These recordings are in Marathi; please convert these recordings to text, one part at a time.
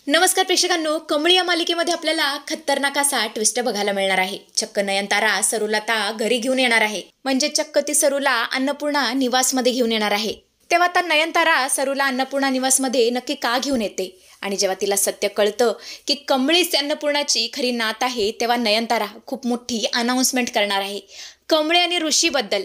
नमस्कार प्रेक्षकांनो, कमळी या मालिकेमध्ये आपल्याला खतरनाक असा ट्विस्ट बघायला मिळणार आहे। चक्क नयनतारा सरूला आता घरी घेऊन येणार आहे, म्हणजे चक्क ती सरूला अन्नपूर्णा निवासमध्ये घेऊन येणार आहे। तेव्हा आता नयनतारा सरूला अन्नपूर्णा निवासमध्ये नक्की का घेऊन येते आणि जेव्हा तिला सत्य कळतं की कमळीच अन्नपूर्णाची खरी नात आहे, तेव्हा नयनतारा खूप मोठी अनाउन्समेंट करणार आहे कमळी आणि ऋषीबद्दल।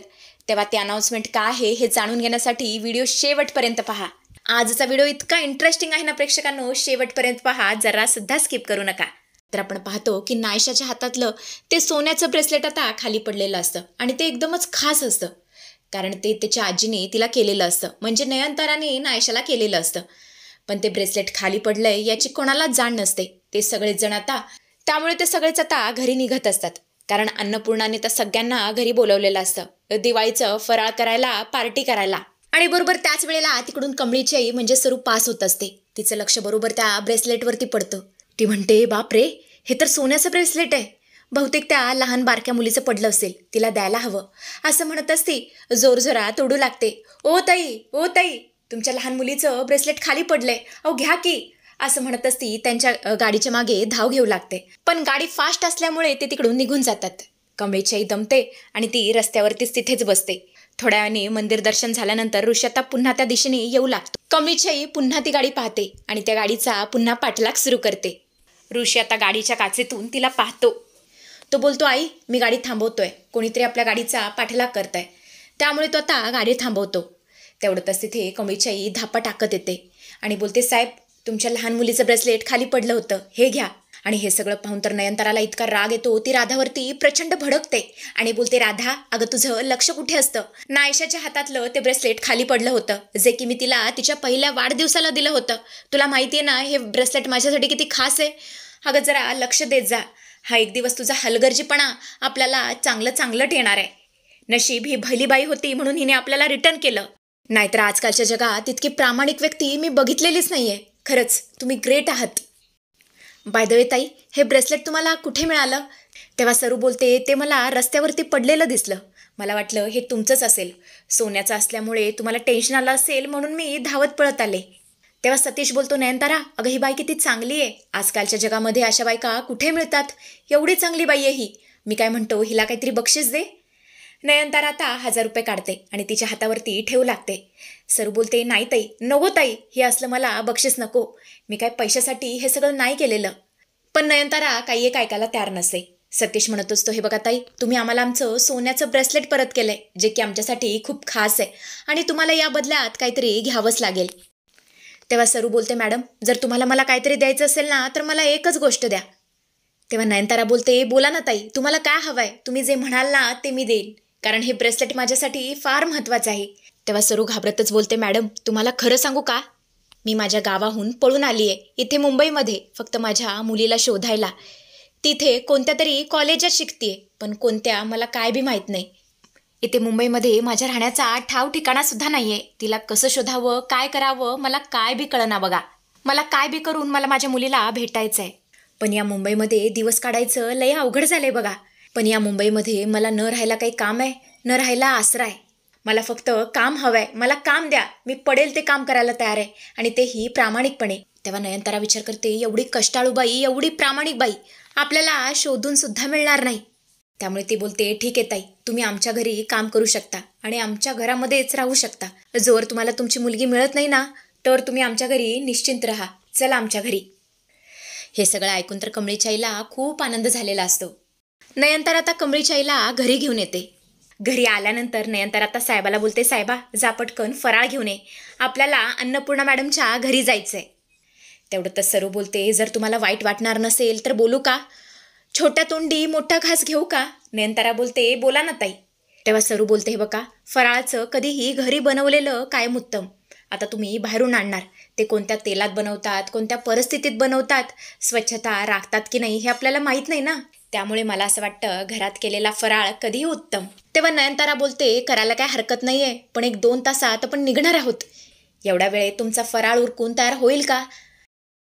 तेव्हा ती अनाउन्समेंट काय आहे हे जाणून घेण्यासाठी व्हिडिओ शेवटपर्यंत पहा। आजचा व्हिडिओ इतका इंटरेस्टिंग आहे ना प्रेक्षकांनो, शेवटपर्यंत पहा, जरा सुद्धा स्किप करू नका। तर आपण पाहतो की नायशाच्या हातातलं ते सोन्याचं ब्रेसलेट आता खाली पडलेलं असतं आणि ते एकदमच खास असतं, कारण ते त्याच्या आजीने तिला केलेलं असतं, म्हणजे नयनताराने नायशाला केलेलं असतं। पण ते ब्रेसलेट खाली पडलंय याची कोणालाच जाण नसते। ते सगळेच जण आता त्यामुळे ते सगळेच आता घरी निघत असतात, कारण अन्नपूर्णाने तर सगळ्यांना घरी बोलवलेलं असतं दिवाळीचं फराळ करायला, पार्टी करायला। आणि बरोबर त्याच वेळेला तिकडून कमळीची आई म्हणजे सरू पास होत असते। तिचं लक्ष बरोबर त्या ब्रेसलेटवरती पडतं। ती म्हणते, बाप रे, हे तर सोन्याचं ब्रेसलेट आहे, बहुतेक त्या लहान बारक्या मुलीचं पडलं असेल, तिला द्यायला हवं, असं म्हणतच ती जोरजोरात तोडू लागते। ओ ताई, ओ ताई, तुमच्या लहान मुलीचं ब्रेसलेट खाली पडलंय, अहो घ्या की, असं म्हणतच ती त्यांच्या गाडीच्या मागे धाव घेऊ लागते। पण गाडी फास्ट असल्यामुळे ते तिकडून निघून जातात। कमळीची आई दमते आणि ती रस्त्यावरतीच तिथेच बसते। थोड्या वेळाने मंदिर दर्शन झाल्यानंतर ऋषी आता पुन्हा त्या दिशेने येऊ लागतो। कमळीची आई पुन्हा ती गाडी पाहते आणि त्या गाडीचा पुन्हा पाठलाग सुरू करते। ऋषी आता गाडीच्या काचेतून तिला पाहतो। तो बोलतो, आई, मी गाडी थांबवतोय, कोणीतरी आपल्या गाडीचा पाठलाग करताय, त्यामुळे तो आता गाडी थांबवतो। तेवढंच तिथे कमळीची आई धापा टाकत येते आणि बोलते, साहेब, तुमच्या लहान मुलीचं ब्रेसलेट खाली पडलं होतं, हे घ्या। आणि हे सगळं पाहून तर नयनताराला इतका राग येतो, ती राधावरती प्रचंड भडकते आणि बोलते, राधा, अगं तुझं लक्ष कुठे असतं? नायशाच्या हातातलं ते ब्रेसलेट खाली पडलं होतं, जे की मी तिला तिच्या पहिल्या वाढदिवसाला दिलं होतं। तुला माहिती आहे ना हे ब्रेसलेट माझ्यासाठी किती खास आहे? अगं जरा लक्ष देत जा, हा एक दिवस तुझा हलगर्जीपणा आपल्याला चांगलं चांगलं येणार आहे। नशीब ही भली बाई होती म्हणून हिने आपल्याला रिटर्न केलं, नाहीतर आजकालच्या जगात इतकी प्रामाणिक व्यक्ती मी बघितलेलीच नाहीये। खरंच तुम्ही ग्रेट आहात। बाय द वे ताई, हे ब्रेसलेट तुम्हाला कुठे मिळालं? तेव्हा सरू बोलते, ते मला रस्त्यावरती पडलेलं दिसलं, मला वाटलं हे तुमचंच असेल, सोन्याचं असल्यामुळे तुम्हाला टेन्शन आलं असेल म्हणून मी धावत पळत आले। तेव्हा सतीश बोलतो, नयनतारा, अगं ही बाई किती चांगली आहे, आजकालच्या जगामध्ये अशा बायका कुठे मिळतात, एवढी चांगली बाई आहे ही, मी काय म्हणतो, हिला काहीतरी बक्षीस दे। नयनतारा आता 1000 रुपये काढते आणि तिच्या हातावरती ठेवू लागते। सरू बोलते, नाही ताई, नको ताई, हे असलं मला बक्षीस नको, मी काय पैशासाठी हे सगळं नाही केलेलं। पण नयनतारा काही एक ऐकायला तयार नसते। सतीश म्हणत असतो, हे बघा ताई, तुम्ही आम्हाला आमचं सोन्याचं ब्रेसलेट परत केलंय, जे की आमच्यासाठी खूप खास आहे आणि तुम्हाला या बदल्यात काहीतरी घ्यावंच लागेल। तेव्हा सरू बोलते, मॅडम, जर तुम्हाला मला काहीतरी द्यायचं असेल ना तर मला एकच गोष्ट द्या। तेव्हा नयनतारा बोलते, बोला ना ताई, तुम्हाला काय हवंय, तुम्ही जे म्हणाल ना ते मी देईन, कारण हे ब्रेसलेट माझ्यासाठी फार महत्त्वाचं आहे। तेव्हा सरू घाबरतच बोलते, मॅडम, तुम्हाला खरं सांगू का, मी माझ्या गावाहून पळून आली आहे इथे मुंबईमध्ये फक्त माझ्या मुलीला शोधायला। तिथे कोणत्या तरी कॉलेजात शिकतेय, पण कोणत्या मला काय बी माहीत नाही। इथे मुंबईमध्ये माझ्या राहण्याचा ठाव ठिकाणा सुद्धा नाहीये, तिला कसं शोधावं, काय करावं, मला काय बी कळना बघा, मला काय बी करून मला माझ्या मुलीला भेटायचं आहे। पण या मुंबईमध्ये दिवस काढायचं लय अवघड झालंय बघा। पण या मुंबईमध्ये मला न राहायला काही काम आहे, न राहायला आसरा आहे, मला फक्त काम हवंय, मला काम द्या, मी पडेल ते काम करायला तयार आहे आणि तेही प्रामाणिकपणे। तेव्हा नयनतारा विचार करते, एवढी कष्टाळू बाई, एवढी प्रामाणिक बाई आपल्याला शोधून सुद्धा मिळणार नाही। त्यामुळे ती बोलते, ठीक आहे ताई, तुम्ही आमच्या घरी काम करू शकता आणि आमच्या घरामध्येच राहू शकता, जोवर तुम्हाला तुमची मुलगी मिळत नाही ना तर तुम्ही आमच्या घरी निश्चिंत राहा, चला आमच्या घरी। हे सगळं ऐकून तर कमळीच्या आईला खूप आनंद झालेला असतो। नयनतारा आता कमळीच्या आईला घरी घेऊन येते। घरी आल्यानंतर नयनतारा आता साहेबाला बोलते, साहेबा, जा पटकन फराळ घेऊन ये, आपल्याला अन्नपूर्णा मॅडमच्या घरी जायचंय। तेवढंच सरू बोलते, जर तुम्हाला वाईट वाटणार नसेल तर बोलू का, छोट्या तोंडी मोठा घास घेऊ का? नयनतारा बोलते, बोला ना ताई। तेव्हा सरू बोलते, हे बघा, फराळाचं कधीही घरी बनवलेलं कायम उत्तम, आता तुम्ही बाहेरून आणणार, ते कोणत्या तेलात बनवतात, कोणत्या परिस्थितीत बनवतात, स्वच्छता राखतात की नाही हे आपल्याला माहीत नाही ना, त्यामुळे मला असं वाटतं घरात केलेला फराळ कधीही उत्तम। तेव्हा नयनतारा बोलते, करायला काय हरकत नाहीये, पण 1-2 तासात आपण निघणार आहोत, एवढ्या वेळेत तुमचा फराळ उरकून तयार होईल का?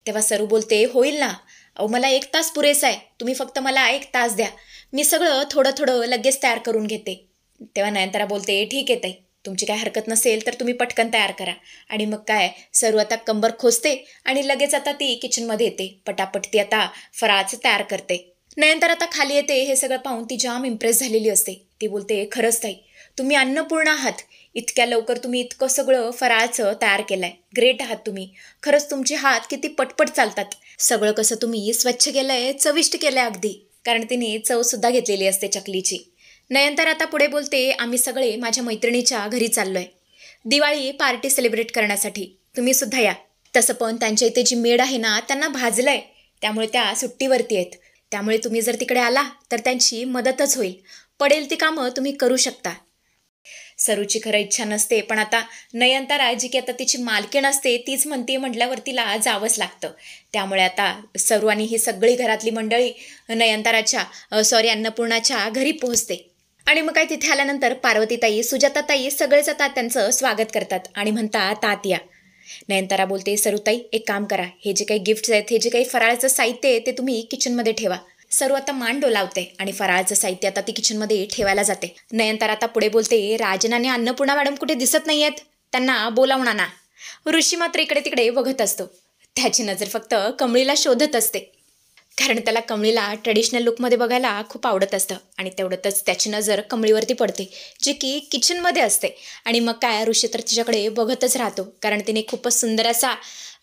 तेव्हा सरू बोलते, होईल ना, अहो मला 1 तास पुरेसा आहे, तुम्ही फक्त मला 1 तास द्या, मी सगळं थोडं थोडं लगेच तयार करून घेते। तेव्हा नयनतारा बोलते, ठीक आहे ताई, तुमची काय हरकत नसेल तर तुम्ही पटकन तयार करा. आणि मग काय, सरू आता कंबर खोचते आणि लगेच आता ती किचनमध्ये येते. पटापट ती आता फराळाचं तयार करते. नयनतारा आता खाली येते. हे सगळं पाहून ती जाम इम्प्रेस झालेली असते. ती बोलते, खरंच ताई, तुम्ही अन्नपूर्णा आहात. इतक्या लवकर तुम्ही इतकं सगळं फराळाचं तयार केलंय. ग्रेट आहात तुम्ही. खरंच तुमचे हात किती पटपट चालतात. सगळं कसं तुम्ही स्वच्छ केलंय, चविष्ट केलंय अगदी. कारण तिने चव सुद्धा घेतलेली असते चकलीची. नयनतारा आता पुढे बोलते, आम्ही सगळे माझ्या मैत्रिणीच्या घरी चाललोय दिवाळी पार्टी सेलिब्रेट करण्यासाठी. तुम्ही सुद्धा या. तसं पण त्यांच्या इथे जी मेड आहे ना, त्यांना भाजलंय, त्यामुळे त्या सुट्टीवरती आहेत. त्यामुळे तुम्ही जर तिकडे आला तर त्यांची मदतच होईल. पडेल ती कामं तुम्ही करू शकता. सरूची खरं इच्छा नसते, पण आता नयनतारा जी की आता तिची मालकीण असते तीच म्हणते म्हटल्यावर तिला जावंच लागतं. त्यामुळे आता सरू आणि ही सगळी घरातली मंडळी नयनताराच्या अन्नपूर्णाच्या घरी पोहोचते. आणि मग काय, तिथे आल्यानंतर पार्वतीताई, सुजाताताई सगळेच आता त्यांचं स्वागत करतात आणि म्हणतात, आत या. नयनतारा बोलते, सरूताई एक काम करा, हे जे काही गिफ्ट्स आहेत, हे जे काही फराळाचं साहित्य आहे ते तुम्ही किचनमध्ये ठेवा. सरू आता मान डोलावते आणि फराळाचं साहित्य आता ती किचनमध्ये ठेवायला जाते. नयनतारा आता पुढे बोलते, राजन आणि अन्नपूर्णा मॅडम कुठे दिसत नाहीयेत, त्यांना बोलावून आणा. ऋषी मात्र इकडे तिकडे बघत असतो. त्याची नजर फक्त कमळीला शोधत असते, कारण त्याला कमळीला ट्रेडिशनल लुकमध्ये बघायला खूप आवडत असतं. आणि तेवढंच त्याची नजर कमळीवरती पडते, जी की किचनमध्ये असते. आणि मग काय, ऋषी तर तिच्याकडे बघतच राहतो, कारण तिने खूपच सुंदर असा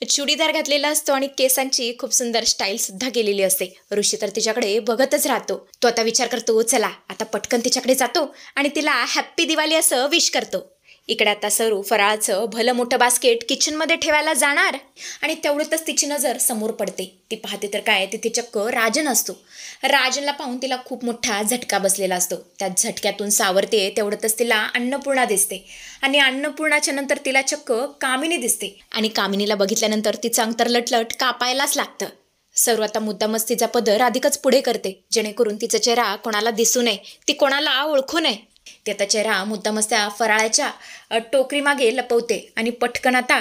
चुडीदार घातलेला असतो आणि केसांची खूप सुंदर स्टाईलसुद्धा केलेली असते. ऋषी तर तिच्याकडे बघतच राहतो. तो आता विचार करतो, चला आता पटकन तिच्याकडे जातो आणि तिला हॅप्पी दिवाळी असं विश करतो. इकडे आता सरू फराळाचं भलं मोठं बास्केट किचनमध्ये ठेवायला जाणार आणि तेवढ्यातच तिची नजर समोर पडते. ती पाहते तर काय, तिथे चक्क राजन असतो. राजनला पाहून तिला खूप मोठा झटका बसलेला असतो. त्या झटक्यातून सावरते तेवढ्यातच तिला अन्नपूर्णा दिसते आणि अन्नपूर्णाच्या नंतर तिला चक्क कामिनी दिसते. आणि कामिनीला बघितल्यानंतर तिचं अंग तर लटलट कापायलाच लागतं. सरू आता मुद्दामच तिचा पदर अधिकच पुढे करते, जेणेकरून तिचा चेहरा कोणाला दिसू नये, ती कोणाला ओळखू नये. ते आता चेहरा मुद्दामच त्या फराळाच्या टोकरीमागे लपवते आणि पटकन आता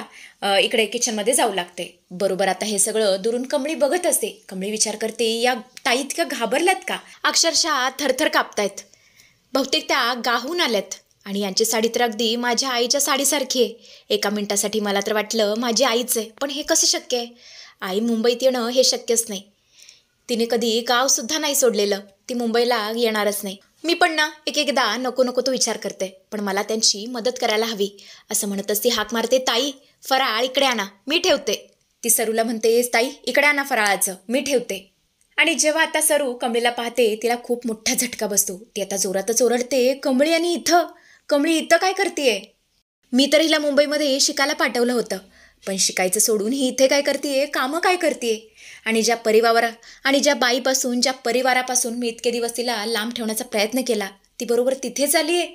इकडे किचनमध्ये जाऊ लागते. बरोबर आता हे सगळं दुरून कमळी बघत असते. कमळी विचार करते, या ताई इतक्या घाबरल्यात का, अक्षरशः थरथर कापतायत, बहुतेक त्या गाहून आल्यात. आणि यांची साडी तर अगदी माझ्या आईच्या साडीसारखी आहे. एका मिनिटासाठी मला तर वाटलं माझी आईच आहे, पण हे कसं शक्य आहे? आई मुंबईत येणं हे शक्यच नाही. तिने कधी गावसुद्धा नाही सोडलेलं, ती मुंबईला येणारच नाही. मी पण ना एकदा नको नको तो विचार करते, पण मला त्यांची मदत करायला हवी. असं म्हणतच ती हाक मारते, ताई फराळ इकडे आणा, मी ठेवते. ती सरूला म्हणते, ताई इकडे आणा फराळाचं, मी ठेवते. आणि जेव्हा आता सरू कमळीला पाहते, तिला खूप मोठा झटका बसतो. ती आता जोरातच ओरडते, कमळी आणि कमळी इथं काय करतेय? मी तर हिला मुंबईमध्ये शिकायला पाठवलं होतं, पण शिकायचं सोडून ही इथे काय करतेय, कामं काय करतेय? आणि ज्या बाईपासून, ज्या परिवारापासून मी इतके दिवस तिला लांब ठेवण्याचा प्रयत्न केला, ती बरोबर तिथेच आली आहे.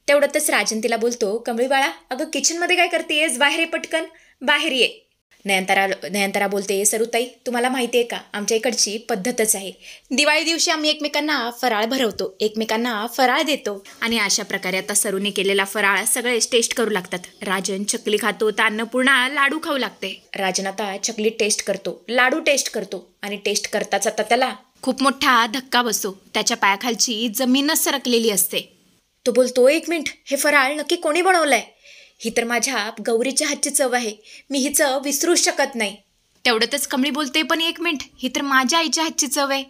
तेवढ्यातच राजन तिला बोलतो, कमळी बाळा, अगं किचनमध्ये काय करतेयस, बाहेर ये पटकन, बाहेर ये. नयनतारा बोलते, सरूताई तुम्हाला माहिती आहे का, आमच्या इकडची पद्धतच आहे, दिवाळी दिवशी आम्ही एकमेकांना फराळ भरवतो, एकमेकांना फराळ देतो. आणि अशा प्रकारे आता सरूने केलेला फराळ सगळे टेस्ट करू लागतात. राजन चकली खातो, तर अन्नपूर्णा लाडू खाऊ लागते. राजन आता चकली टेस्ट करतो, लाडू टेस्ट करतो आणि टेस्ट करताच आता त्याला खूप मोठा धक्का बसतो. त्याच्या पायाखालची जमीनच सरकलेली असते. तो बोलतो, एक मिनिट, हे फराळ नक्की कोणी बनवलंय? ही तर माझ्या गौरीच्या हातची चव आहे, मी ही चव विसरूच शकत नाही. तेवढ्यातच कमळी बोलते, पण एक मिनिट, ही तर माझ्या आईच्या हातची चव आहे.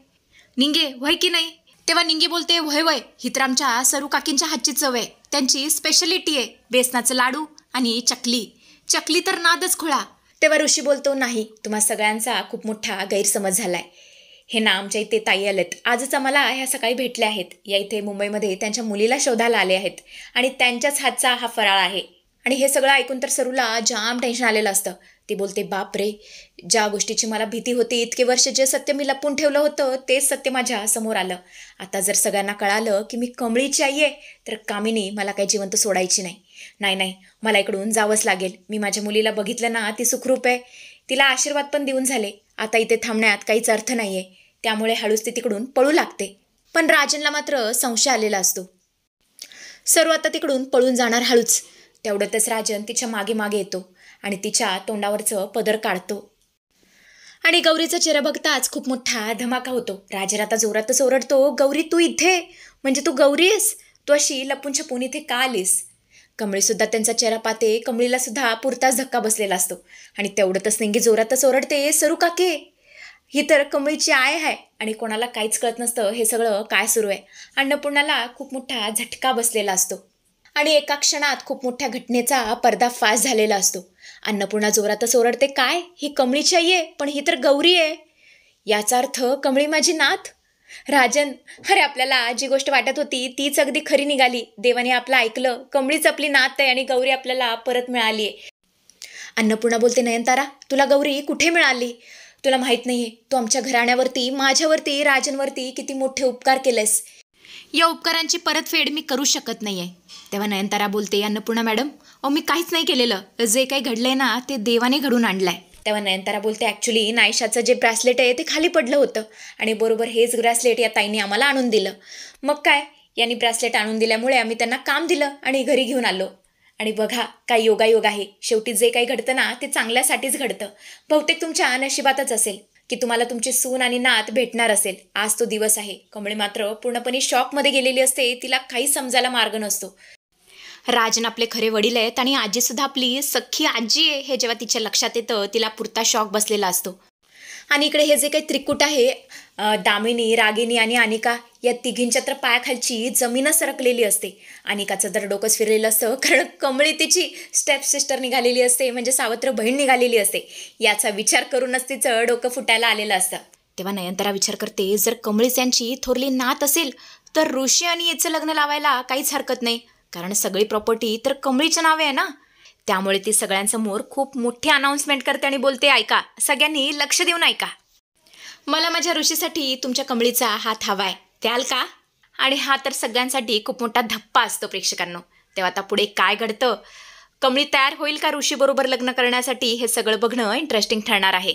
निंगे व्हय की नाही? तेव्हा निंगे बोलते, व्हय, ही तर आमच्या सरू काकींच्या हातची चव आहे, त्यांची स्पेशलिटी आहे बेसनाचं लाडू आणि चकली तर नादच खुळा. तेव्हा ऋषी बोलतो, नाही, तुम्हा सगळ्यांचा खूप मोठा गैरसमज झालाय. हे ना आमच्या इथे ताई आलेत, आजच आम्हाला ह्या सकाळी भेटल्या आहेत. या इथे मुंबईमध्ये त्यांच्या मुलीला शोधायला आले आहेत आणि त्यांच्याच हातचा हा फराळ आहे. आणि हे सगळं ऐकून तर सरूला जाम टेन्शन आलेलं असतं. ती बोलते, बाप रे, ज्या गोष्टीची मला भीती होती, इतके वर्ष जे सत्य मी लपून ठेवलं होतं तेच सत्य माझ्या समोर आलं. आता जर सगळ्यांना कळालं की मी कमळीची आई आहे, तर कामिनी मला काही जिवंत सोडायची नाही, मला इकडून जावंच लागेल. मी माझ्या मुलीला बघितलं ना, ती सुखरूप आहे, तिला आशीर्वाद पण देऊन झाले. आता इथे थांबण्यात काहीच अर्थ नाही आहे. त्यामुळे हळूच ती तिकडून पळू लागते. पण राजनला मात्र संशय आलेला असतो. सरू आता तिकडून पळून जाणार हळूच. तेवढ्यातच राजन तिच्या मागे मागे येतो आणि तिच्या तोंडावरचं पदर काढतो. आणि गौरीचा चेहरा बघताच खूप मोठा धमाका होतो. राजन आता जोरातच ओरडतो, गौरी तू इथे, म्हणजे तू गौरी आहेस? तू अशी लपून छपून इथे का आलीस? कमळीसुद्धा त्यांचा चेहरा पाहते. कमळीला सुद्धा पुरताच धक्का बसलेला असतो आणि तेवढंच नेंगी जोरातच ओरडते, सरू काके. ही तर कमळीची आय आहे आणि कोणाला काहीच कळत नसतं हे सगळं काय सुरू आहे. अन्नपूर्णाला खूप मोठा झटका बसलेला असतो आणि एका क्षणात खूप मोठ्या घटनेचा पर्दाफाश झालेला असतो. अन्नपूर्णा जोरातच ओरडते, काय ही कमळीची आई आहे, पण ही तर गौरी आहे. याचा अर्थ कमळी माझी नात. राजन, अरे आपल्याला जी गोष्ट वाटत होती तीच अगदी खरी निघाली. देवाने आपलं ऐकलं. कमळीच आपली नात आहे आणि गौरी आपल्याला परत मिळाली आहे. अन्नपूर्णा बोलते, नयनतारा तुला गौरी कुठे मिळाली? तुला माहीत नाहीये, तू आमच्या घराण्यावरती, माझ्यावरती, राजनवरती किती मोठे उपकार केलेस. या उपकारांची परतफेड मी करू शकत नाहीये. तेव्हा नयनतारा बोलते, अन्नपूर्णा मॅडम, मी काहीच नाही केलेलं. जे काही घडलंय ना ते देवाने घडून आणलंय. तेव्हा नयनतारा बोलते, ॲक्च्युली नायशाचं जे ब्रॅसलेट आहे ते खाली पडलं होतं आणि बरोबर हेच ब्रॅसलेट या ताईने आम्हाला आणून दिलं. मग काय, यांनी ब्रॅसलेट आणून दिल्यामुळे आम्ही त्यांना काम दिलं आणि घरी घेऊन आलो. आणि बघा काय योगायोग आहे. शेवटी जे काही घडतं ना ते चांगल्यासाठीच घडतं. बहुतेक तुमच्या नशिबातच असेल की तुम्हाला तुमची सून आणि नात भेटणार असेल. आज तो दिवस आहे. कमळी मात्र पूर्णपणे शॉकमध्ये गेलेली असते. तिला काही समजायला मार्ग नसतो. राजन आपले खरे वडील आहेत आणि आजीसुद्धा आपली सख्खी आजी आहे हे जेव्हा तिच्या लक्षात येतं तिला पुरता शॉक बसलेला असतो. आणि इकडे हे जे काही त्रिकूट आहे, दामिनी, रागिनी आणि अनिका, या तिघींच्या तर पायाखालची जमीनच सरकलेली असते. अनिकाचं तर डोकंच फिरलेलं असतं, कारण कमळी तिची स्टेप सिस्टर निघालेली असते, म्हणजे सावत्र बहीण निघालेली असते. याचा विचार करूनच तिचं डोकं फुटायला आलेलं असतं. तेव्हा नयनतारा विचार करते, जर कमळीच यांची थोरली नात असेल तर ऋषी आणि याचं लग्न लावायला काहीच हरकत नाही, कारण सगळी प्रॉपर्टी तर कमळीच्या नावे आहे ना. त्यामुळे ती सगळ्यांसमोर खूप मोठी अनाऊन्समेंट करते आणि बोलते, ऐका सगळ्यांनी लक्ष देऊन ऐका, मला माझ्या ऋषीसाठी तुमच्या कमळीचा हात हवा आहे, द्याल का? आणि हा तर सगळ्यांसाठी खूप मोठा धप्पा असतो प्रेक्षकांनो. तेव्हा आता पुढे काय घडतं, कमळी तयार होईल का ऋषीबरोबर लग्न करण्यासाठी, हे सगळं बघणं इंटरेस्टिंग ठरणार आहे.